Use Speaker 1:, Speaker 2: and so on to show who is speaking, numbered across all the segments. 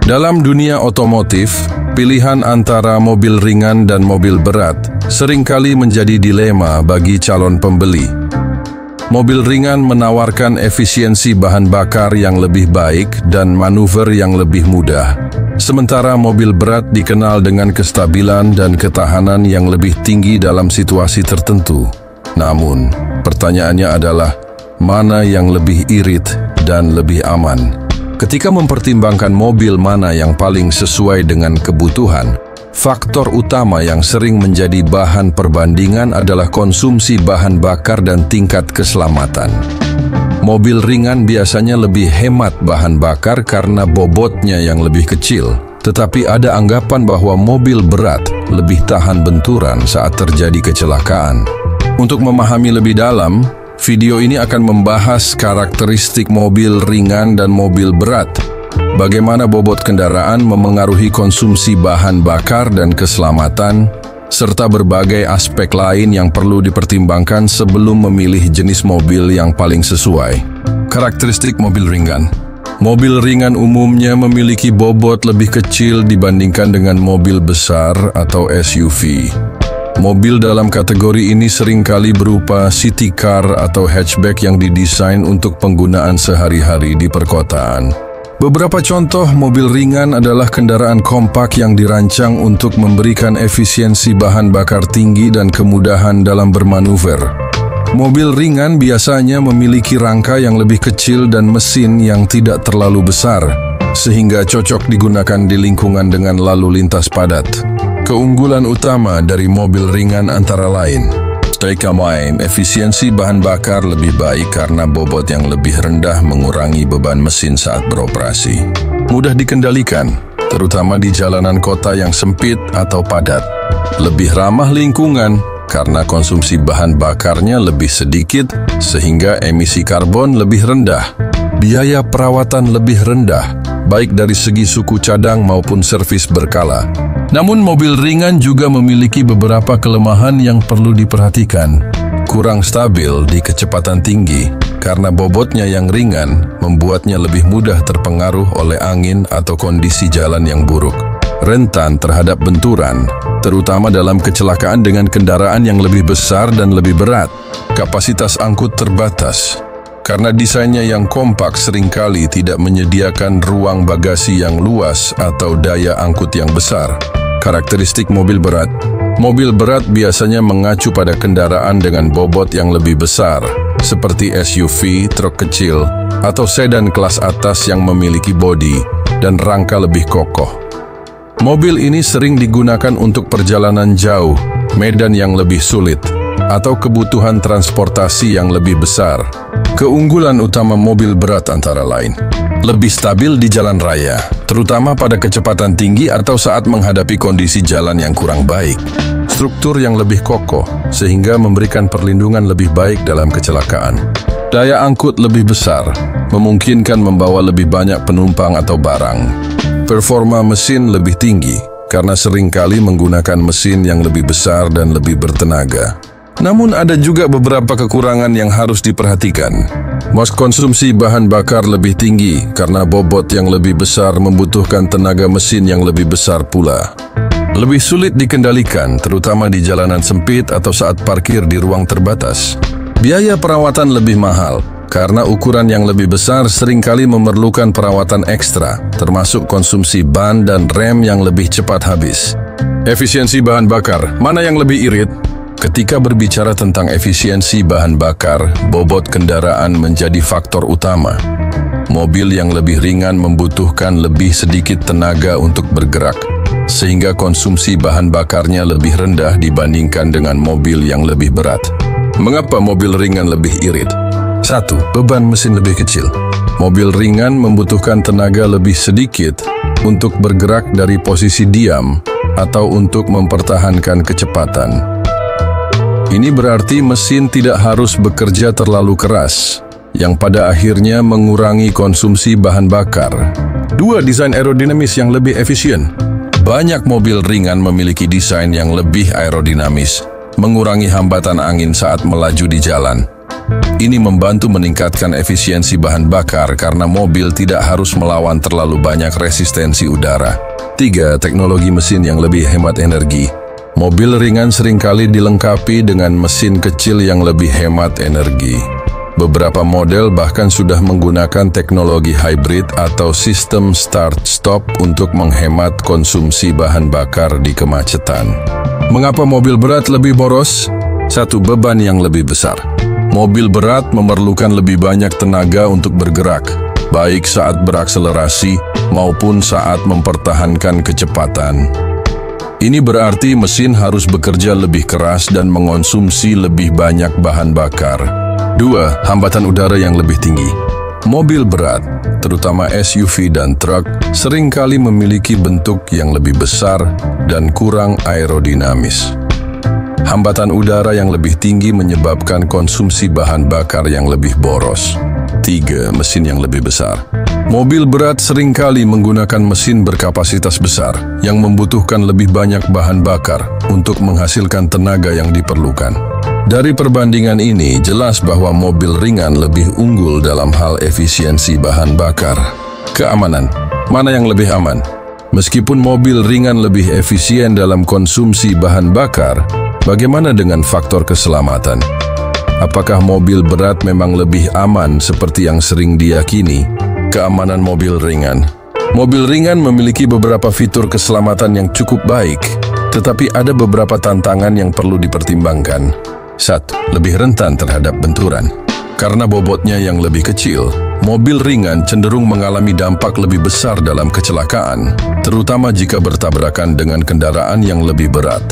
Speaker 1: Dalam dunia otomotif, pilihan antara mobil ringan dan mobil berat seringkali menjadi dilema bagi calon pembeli. Mobil ringan menawarkan efisiensi bahan bakar yang lebih baik dan manuver yang lebih mudah. Sementara mobil berat dikenal dengan kestabilan dan ketahanan yang lebih tinggi dalam situasi tertentu. Namun, pertanyaannya adalah, mana yang lebih irit dan lebih aman? Ketika mempertimbangkan mobil mana yang paling sesuai dengan kebutuhan, faktor utama yang sering menjadi bahan perbandingan adalah konsumsi bahan bakar dan tingkat keselamatan. Mobil ringan biasanya lebih hemat bahan bakar karena bobotnya yang lebih kecil, tetapi ada anggapan bahwa mobil berat lebih tahan benturan saat terjadi kecelakaan. Untuk memahami lebih dalam, video ini akan membahas karakteristik mobil ringan dan mobil berat, bagaimana bobot kendaraan memengaruhi konsumsi bahan bakar dan keselamatan, serta berbagai aspek lain yang perlu dipertimbangkan sebelum memilih jenis mobil yang paling sesuai. Karakteristik mobil ringan. Mobil ringan umumnya memiliki bobot lebih kecil dibandingkan dengan mobil besar atau SUV. Mobil dalam kategori ini seringkali berupa city car atau hatchback yang didesain untuk penggunaan sehari-hari di perkotaan. Beberapa contoh mobil ringan adalah kendaraan kompak yang dirancang untuk memberikan efisiensi bahan bakar tinggi dan kemudahan dalam bermanuver. Mobil ringan biasanya memiliki rangka yang lebih kecil dan mesin yang tidak terlalu besar, sehingga cocok digunakan di lingkungan dengan lalu lintas padat. Keunggulan utama dari mobil ringan antara lain: efisiensi bahan bakar lebih baik karena bobot yang lebih rendah mengurangi beban mesin saat beroperasi. Mudah dikendalikan, terutama di jalanan kota yang sempit atau padat. Lebih ramah lingkungan karena konsumsi bahan bakarnya lebih sedikit sehingga emisi karbon lebih rendah. Biaya perawatan lebih rendah, baik dari segi suku cadang maupun servis berkala. Namun mobil ringan juga memiliki beberapa kelemahan yang perlu diperhatikan. Kurang stabil di kecepatan tinggi, karena bobotnya yang ringan membuatnya lebih mudah terpengaruh oleh angin atau kondisi jalan yang buruk. Rentan terhadap benturan, terutama dalam kecelakaan dengan kendaraan yang lebih besar dan lebih berat. Kapasitas angkut terbatas, karena desainnya yang kompak seringkali tidak menyediakan ruang bagasi yang luas atau daya angkut yang besar. Karakteristik mobil berat. Mobil berat biasanya mengacu pada kendaraan dengan bobot yang lebih besar, seperti SUV, truk kecil, atau sedan kelas atas yang memiliki bodi dan rangka lebih kokoh. Mobil ini sering digunakan untuk perjalanan jauh, medan yang lebih sulit, atau kebutuhan transportasi yang lebih besar. Keunggulan utama mobil berat antara lain: lebih stabil di jalan raya, terutama pada kecepatan tinggi atau saat menghadapi kondisi jalan yang kurang baik. Struktur yang lebih kokoh, sehingga memberikan perlindungan lebih baik dalam kecelakaan. Daya angkut lebih besar, memungkinkan membawa lebih banyak penumpang atau barang. Performa mesin lebih tinggi, karena seringkali menggunakan mesin yang lebih besar dan lebih bertenaga. Namun ada juga beberapa kekurangan yang harus diperhatikan. Konsumsi bahan bakar lebih tinggi karena bobot yang lebih besar membutuhkan tenaga mesin yang lebih besar pula. Lebih sulit dikendalikan, terutama di jalanan sempit atau saat parkir di ruang terbatas. Biaya perawatan lebih mahal, karena ukuran yang lebih besar seringkali memerlukan perawatan ekstra, termasuk konsumsi ban dan rem yang lebih cepat habis. Efisiensi bahan bakar, mana yang lebih irit? Ketika berbicara tentang efisiensi bahan bakar, bobot kendaraan menjadi faktor utama. Mobil yang lebih ringan membutuhkan lebih sedikit tenaga untuk bergerak, sehingga konsumsi bahan bakarnya lebih rendah dibandingkan dengan mobil yang lebih berat. Mengapa mobil ringan lebih irit? 1. Beban mesin lebih kecil. Mobil ringan membutuhkan tenaga lebih sedikit untuk bergerak dari posisi diam atau untuk mempertahankan kecepatan. Ini berarti mesin tidak harus bekerja terlalu keras, yang pada akhirnya mengurangi konsumsi bahan bakar. 2. Desain aerodinamis yang lebih efisien. Banyak mobil ringan memiliki desain yang lebih aerodinamis, mengurangi hambatan angin saat melaju di jalan. Ini membantu meningkatkan efisiensi bahan bakar karena mobil tidak harus melawan terlalu banyak resistensi udara. 3. Teknologi mesin yang lebih hemat energi. Mobil ringan seringkali dilengkapi dengan mesin kecil yang lebih hemat energi. Beberapa model bahkan sudah menggunakan teknologi hybrid atau sistem start-stop untuk menghemat konsumsi bahan bakar di kemacetan. Mengapa mobil berat lebih boros? 1. Beban yang lebih besar. Mobil berat memerlukan lebih banyak tenaga untuk bergerak, baik saat berakselerasi maupun saat mempertahankan kecepatan. Ini berarti mesin harus bekerja lebih keras dan mengonsumsi lebih banyak bahan bakar. 2. Hambatan udara yang lebih tinggi. Mobil berat, terutama SUV dan truk, seringkali memiliki bentuk yang lebih besar dan kurang aerodinamis. Hambatan udara yang lebih tinggi menyebabkan konsumsi bahan bakar yang lebih boros. 3. Mesin yang lebih besar. Mobil berat seringkali menggunakan mesin berkapasitas besar yang membutuhkan lebih banyak bahan bakar untuk menghasilkan tenaga yang diperlukan. Dari perbandingan ini, jelas bahwa mobil ringan lebih unggul dalam hal efisiensi bahan bakar. Keamanan. Mana yang lebih aman? Meskipun mobil ringan lebih efisien dalam konsumsi bahan bakar, bagaimana dengan faktor keselamatan? Apakah mobil berat memang lebih aman seperti yang sering diyakini? Keamanan mobil ringan. Mobil ringan memiliki beberapa fitur keselamatan yang cukup baik, tetapi ada beberapa tantangan yang perlu dipertimbangkan. 1. Lebih rentan terhadap benturan. Karena bobotnya yang lebih kecil, mobil ringan cenderung mengalami dampak lebih besar dalam kecelakaan, terutama jika bertabrakan dengan kendaraan yang lebih berat.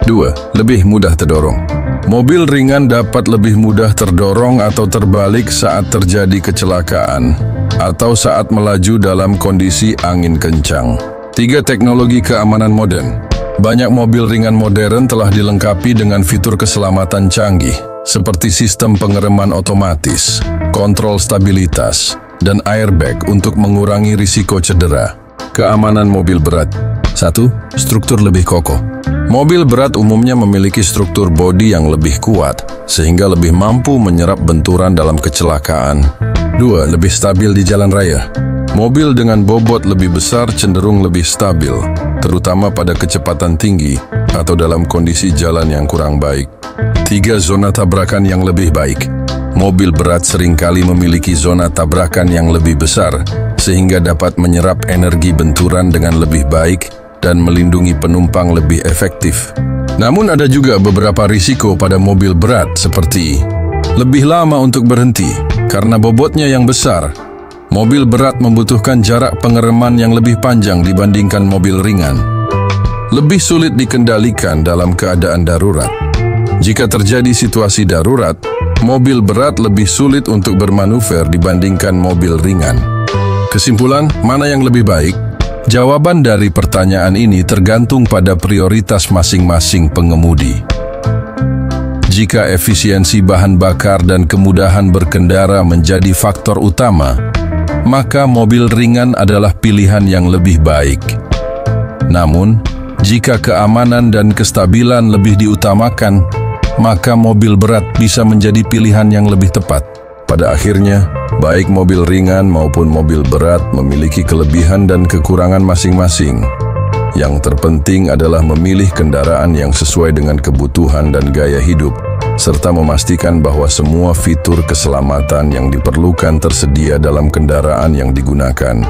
Speaker 1: 2. Lebih mudah terdorong. Mobil ringan dapat lebih mudah terdorong atau terbalik saat terjadi kecelakaan atau saat melaju dalam kondisi angin kencang. 3. Teknologi keamanan modern. Banyak mobil ringan modern telah dilengkapi dengan fitur keselamatan canggih, seperti sistem pengereman otomatis, kontrol stabilitas, dan airbag untuk mengurangi risiko cedera. Keamanan mobil berat. 1. Struktur lebih kokoh. Mobil berat umumnya memiliki struktur bodi yang lebih kuat, sehingga lebih mampu menyerap benturan dalam kecelakaan. 2. Lebih stabil di jalan raya. Mobil dengan bobot lebih besar cenderung lebih stabil, terutama pada kecepatan tinggi atau dalam kondisi jalan yang kurang baik. 3. Zona tabrakan yang lebih baik. Mobil berat seringkali memiliki zona tabrakan yang lebih besar, sehingga dapat menyerap energi benturan dengan lebih baik dan melindungi penumpang lebih efektif. Namun ada juga beberapa risiko pada mobil berat seperti lebih lama untuk berhenti karena bobotnya yang besar. Mobil berat membutuhkan jarak pengereman yang lebih panjang dibandingkan mobil ringan. Lebih sulit dikendalikan dalam keadaan darurat. Jika terjadi situasi darurat, mobil berat lebih sulit untuk bermanuver dibandingkan mobil ringan. Kesimpulan, mana yang lebih baik? Jawaban dari pertanyaan ini tergantung pada prioritas masing-masing pengemudi. Jika efisiensi bahan bakar dan kemudahan berkendara menjadi faktor utama, maka mobil ringan adalah pilihan yang lebih baik. Namun, jika keamanan dan kestabilan lebih diutamakan, maka mobil berat bisa menjadi pilihan yang lebih tepat. Pada akhirnya, baik mobil ringan maupun mobil berat memiliki kelebihan dan kekurangan masing-masing. Yang terpenting adalah memilih kendaraan yang sesuai dengan kebutuhan dan gaya hidup, serta memastikan bahwa semua fitur keselamatan yang diperlukan tersedia dalam kendaraan yang digunakan.